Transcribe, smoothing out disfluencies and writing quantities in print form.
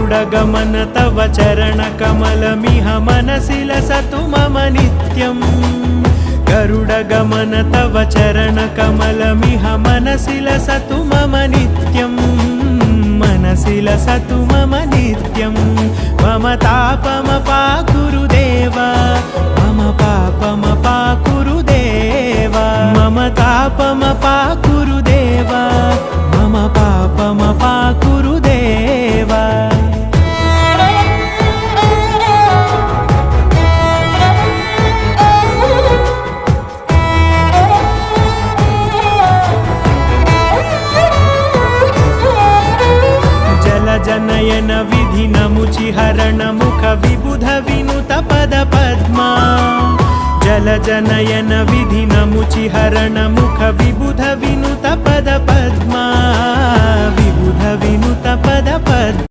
गरुडगमन तव चरणकमलमिह मनसि लसतु मम नित्यम् गरुडगमन तव चरणकमलमिह मनसि लसतु मम नित्यम् मनसि लसतु मम नित्यम् मम तापमपाकुरु देव मम पापमपाकुरु देव मम तापमपाकुरु देव मम पापमपाकुरु देव जनयन विधिनमुचिहरण मुख विबुध विनुत पद पद्मा जलजनयन विधिनमुचिहरण मुख विबुध विनुत पद पद्मा विबुध विनुत पद पद्मा